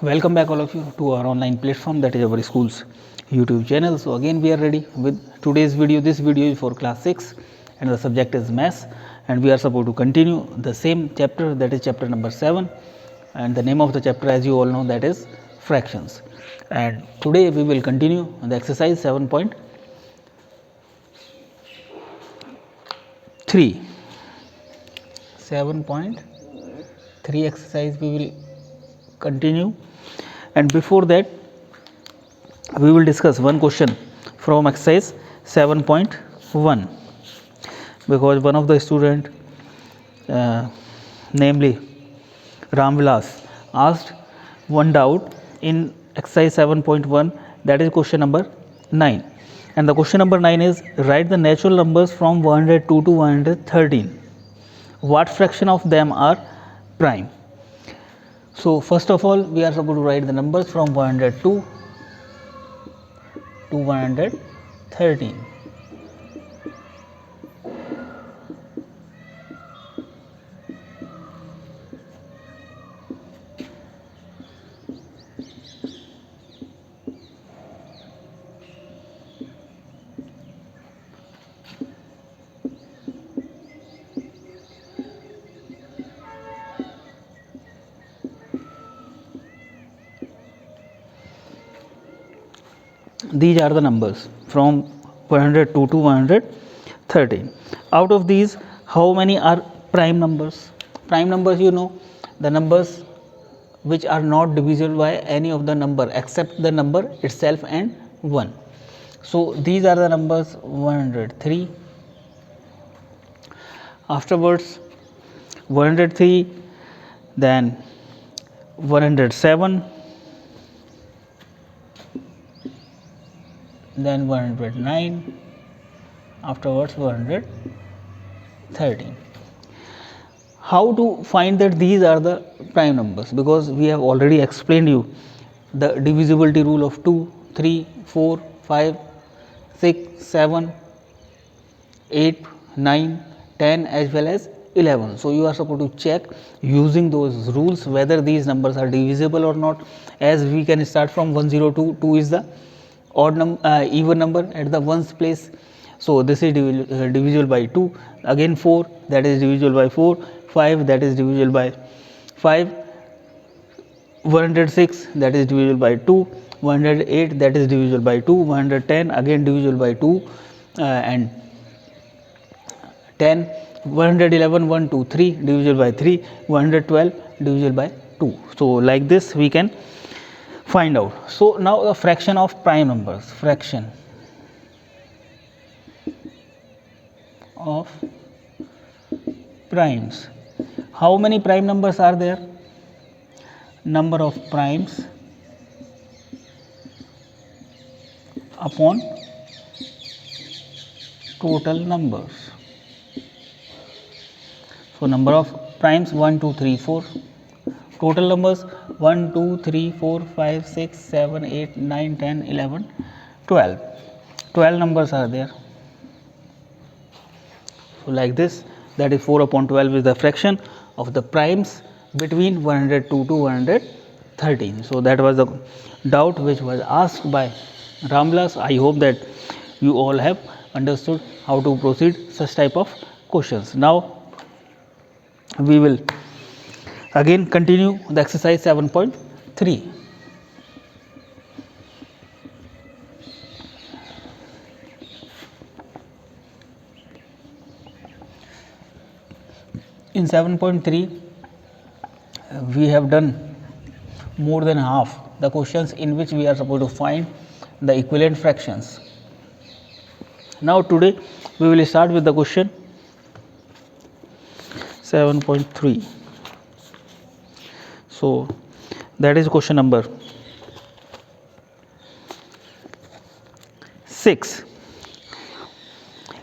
Welcome back all of you to our online platform, that is our school's YouTube channel. So again we are ready with today's video. This video is for class 6 and the subject is maths, and we are supposed to continue the same chapter, that is chapter number 7, and the name of the chapter, as you all know, that is fractions. And today we will continue the exercise 7.3. 7.3 exercise we will continue, and before that we will discuss one question from exercise 7.1, because one of the student namely Ramvilas asked one doubt in exercise 7.1, that is question number 9, and the question number 9 is write the natural numbers from 102 to 113. What fraction of them are prime? So first of all we are supposed to write the numbers from 102 to 113. These are the numbers from 102 to 113. Out of these, how many are prime numbers? Prime numbers, you know, the numbers which are not divisible by any of the number except the number itself and 1. So these are the numbers 103, afterwards 103, then 107, then 109, afterwards 113. How to find that these are the prime numbers? Because we have already explained you the divisibility rule of 2, 3, 4, 5, 6, 7, 8, 9, 10 as well as 11. So you are supposed to check using those rules whether these numbers are divisible or not. As we can start from 102, 2 is the even number at the ones place, so this is divisible by 2. Again 4, that is divisible by 4. 5, that is divisible by 5. 106, that is divisible by 2. 108, that is divisible by 2. 110, again divisible by 2, and 10. 111, 1, 2, 3, divisible by 3. 112, divisible by 2. So like this we can find out. So now the fraction of prime numbers, fraction of primes. How many prime numbers are there? Number of primes upon total numbers. So number of primes 1, 2, 3, 4. Total numbers 1, 2, 3, 4, 5, 6, 7, 8, 9, 10, 11, 12. 12 numbers are there. So like this, that is 4 upon 12 is the fraction of the primes between 102 to 113. So that was the doubt which was asked by Ramvilas. I hope that you all have understood how to proceed such type of questions. Now we will again continue the exercise 7.3. In 7.3 we have done more than half the questions in which we are supposed to find the equivalent fractions. Now today we will start with the question 7.3. So that is question number 6.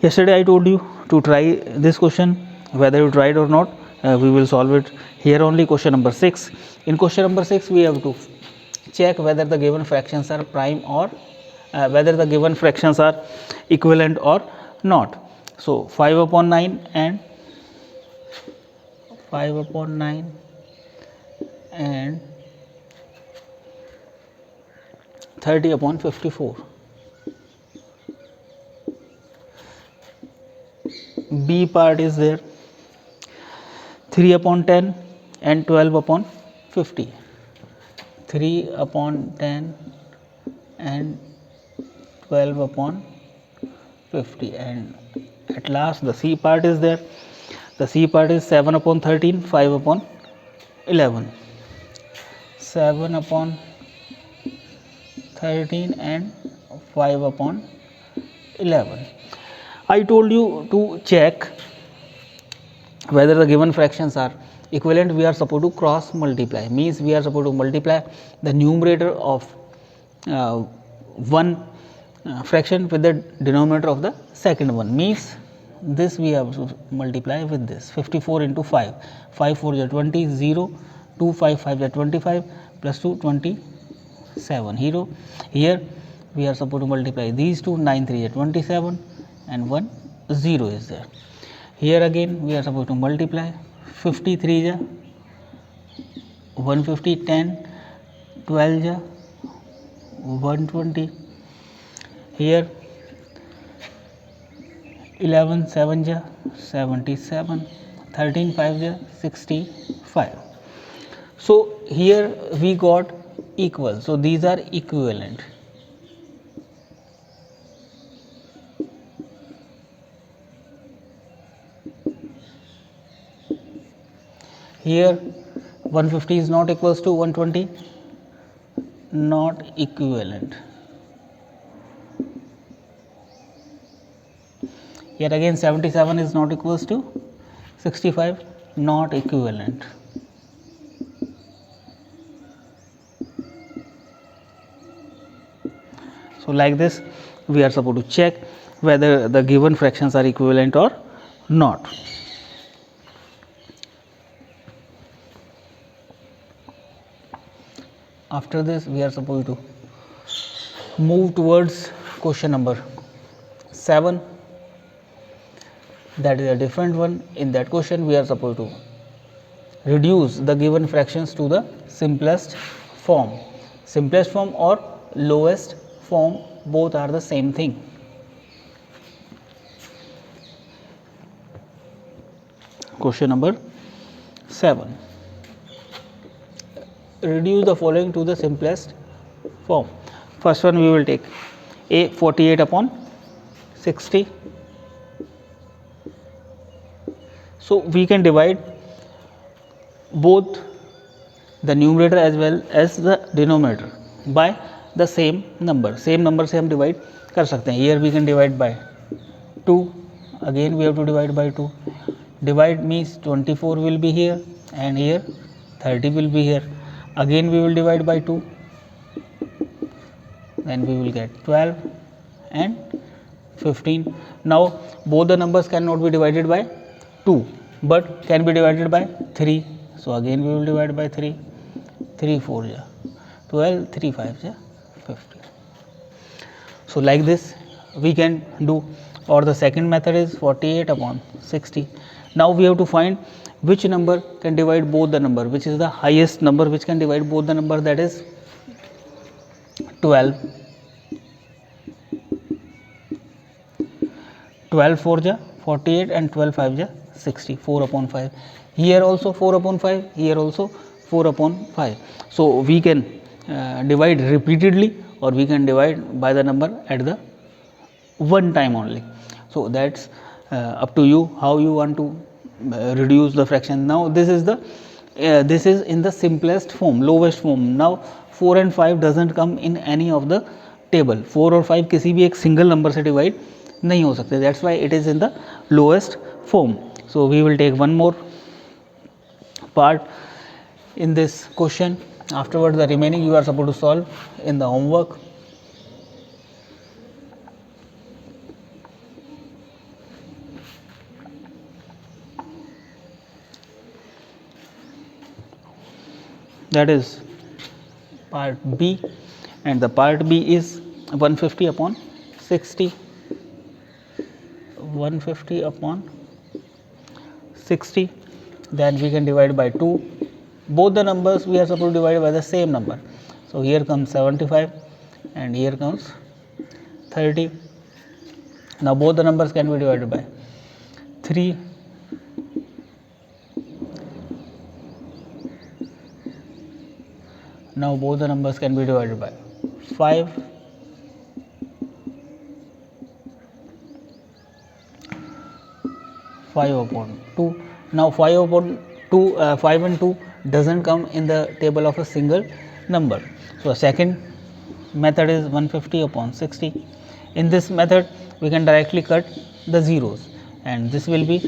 Yesterday I told you to try this question, whether you tried or not, we will solve it here only. Question number 6. In question number 6 we have to check whether the given fractions are prime or whether the given fractions are equivalent or not. So 5 upon 9 and 5 upon 9 and 30 upon 54. B part is there 3 upon 10 and 12 upon 50. 3 upon 10 and 12 upon 50, and at last the C part is there. The C part is 7 upon 13, 5 upon 11. 7 upon 13 and 5 upon 11. I told you to check whether the given fractions are equivalent. We are supposed to cross multiply, means we are supposed to multiply the numerator of one fraction with the denominator of the second one, means this we have to multiply with this. 54 into 5, 5 4 is 20, 0, 2 5 5 is 25, plus 2 27. Here we are supposed to multiply these two, 9 3 is 27 and 1 0 is there. Here again we are supposed to multiply 53 is 150, 10 12 is 120. Here 11 7 is 77, 13 5 is 65. So here we got equal, so these are equivalent. Here 150 is not equals to 120, not equivalent. Here again 77 is not equals to 65, not equivalent. So like this we are supposed to check whether the given fractions are equivalent or not. After this we are supposed to move towards question number 7. That is a different one. In that question we are supposed to reduce the given fractions to the simplest form. Simplest form or lowest form, both are the same thing. Question number 7. Reduce the following to the simplest form. First one we will take a 48 upon 60. So we can divide both the numerator as well as the denominator by the same number. Same number से हम divide कर सकते हैं. Here we can divide by 2. Again we have to divide by 2. Divide means 24 will be here and here 30 will be here. Again we will divide by 2. Then we will get 12 and 15. Now both the numbers cannot be divided by 2, but can be divided by 3. So again we will divide by 3. 3 4 is 12, 3 5 is 15. So like this we can do. Or the second method is 48 upon 60. Now we have to find which number can divide both the number, which is the highest number which can divide both the number, that is 12. 12 4 is 48 and 12 5 is 60. 4 upon 5. Here also 4 upon 5, here also 4 upon 5. So we can divide repeatedly or we can divide by the number at the one time only. So that's up to you how you want to reduce the fraction. Now this is in the simplest form, lowest form. Now 4 and 5 doesn't come in any of the table. 4 और 5 किसी भी एक single number से divide नहीं हो सकते. That's why it is in the lowest form. So we will take one more part in this question. Afterwards the remaining you are supposed to solve in the homework. That is part B, and the part B is 150 upon 60. 150 upon 60. Then we can divide by 2. Both the numbers we are supposed to divide by the same number. So here comes 75 and here comes 30. Now both the numbers can be divided by 3. Now both the numbers can be divided by 5. 5/2. Now 5 and 2 doesn't come in the table of a single number. So second method is 150/60. In this method we can directly cut the zeros, and this will be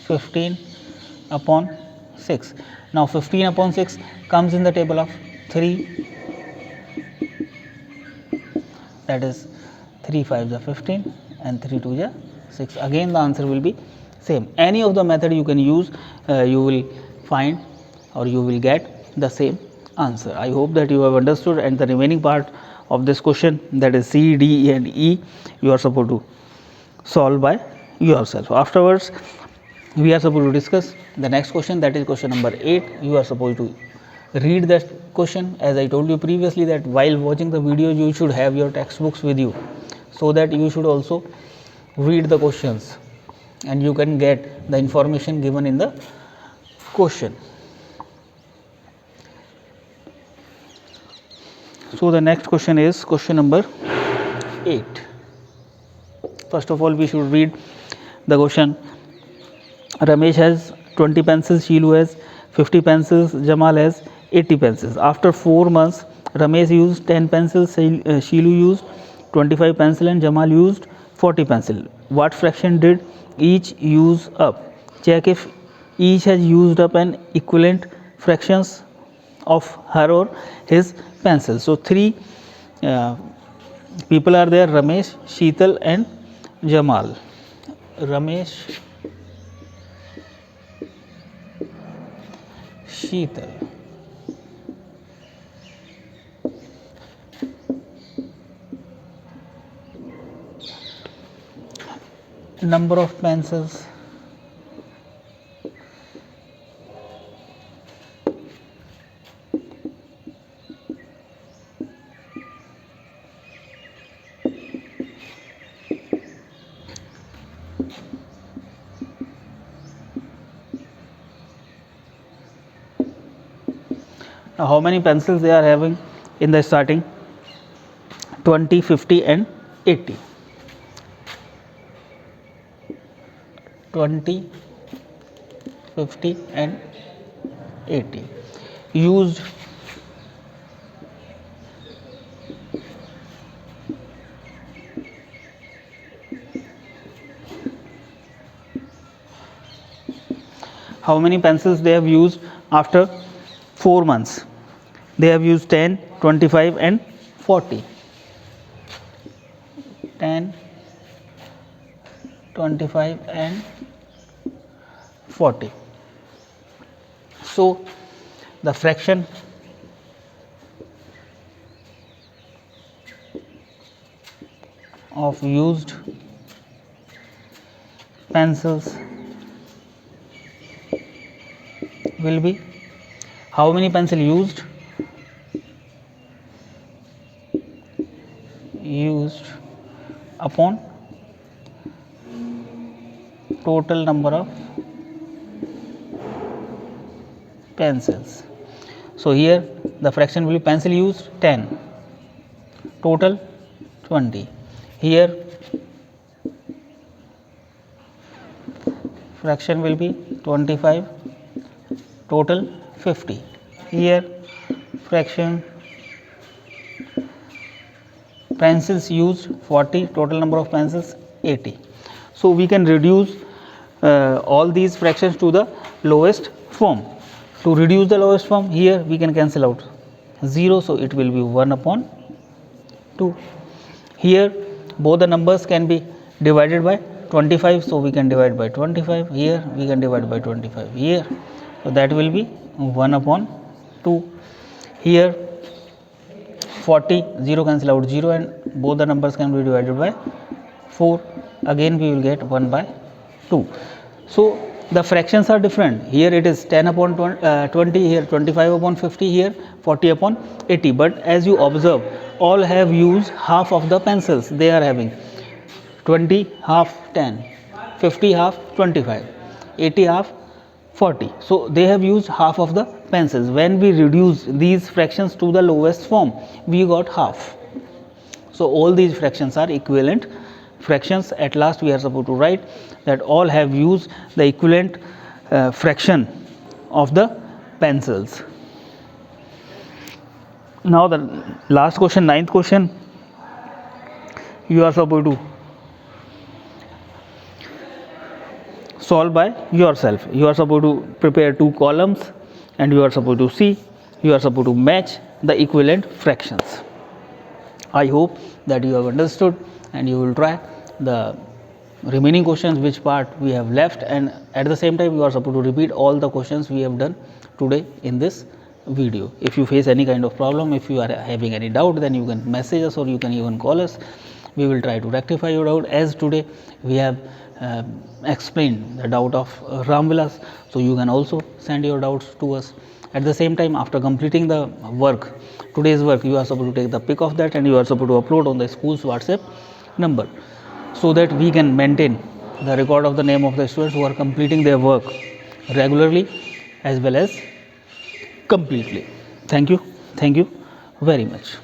15/6. Now 15/6 comes in the table of 3, that is 3 5s are 15 and 3 2s are 6. Again the answer will be same. Any of the method you can use, you will find or you will get the same answer. I hope that you have understood, and the remaining part of this question, that is C, D and E, you are supposed to solve by yourself. Afterwards we are supposed to discuss the next question, that is question number 8. You are supposed to read that question. As I told you previously that while watching the video you should have your textbooks with you, so that you should also read the questions and you can get the information given in the question. So the next question is question number 8. First of all we should read the question. Ramesh has 20 pencils, Sheelu has 50 pencils, Jamal has 80 pencils. After 4 months Ramesh used 10 pencils, Sheelu used 25 pencil and Jamal used 40 pencil. What fraction did each use up? Check if each has used up an equivalent fractions of her or his pencil. So 3 people are there, Ramesh, Sheetal and Jamal. Ramesh, Sheetal. Number of pencils, now how many pencils they are having in the starting? 20, 50 and 80. 20, 50 and 80. Used how many pencils they have used after 4 months? They have used 10, 25 and 40. 10, 25 and 40. So the fraction of used pencils will be, how many pencil used? Used upon total number of pencils. So here the fraction will be pencil used 10, total 20. Here fraction will be 25, total 50. Here fraction pencils used 40, total number of pencils 80. So we can reduce all these fractions to the lowest form. To reduce the lowest form, here we can cancel out 0, so it will be 1/2. Here both the numbers can be divided by 25, so we can divide by 25. Here we can divide by 25 here, so that will be 1/2. Here 40, 0 cancel out 0 and both the numbers can be divided by 4. Again we will get 1/2. So the fractions are different. Here it is 10 upon 20, here 25 upon 50, here 40 upon 80. But as you observe, all have used half of the pencils. They are having 20 half 10, 50 half 25, 80 half 40. So they have used half of the pencils. When we reduce these fractions to the lowest form, we got half. So all these fractions are equivalent fractions. At last we are supposed to write that all have used the equivalent fraction of the pencils. Now the last question, ninth question, you are supposed to solve by yourself. You are supposed to prepare two columns and you are supposed to see, you are supposed to match the equivalent fractions. I hope that you have understood and you will try the remaining questions which part we have left, and at the same time you are supposed to repeat all the questions we have done today in this video. If you face any kind of problem, if you are having any doubt, then you can message us or you can even call us. We will try to rectify your doubt. As today we have explained the doubt of Ramvilas, so you can also send your doubts to us. At the same time, after completing the work, today's work, you are supposed to take the pic of that and you are supposed to upload on the school's WhatsApp number, so that we can maintain the record of the name of the students who are completing their work regularly as well as completely. Thank you very much.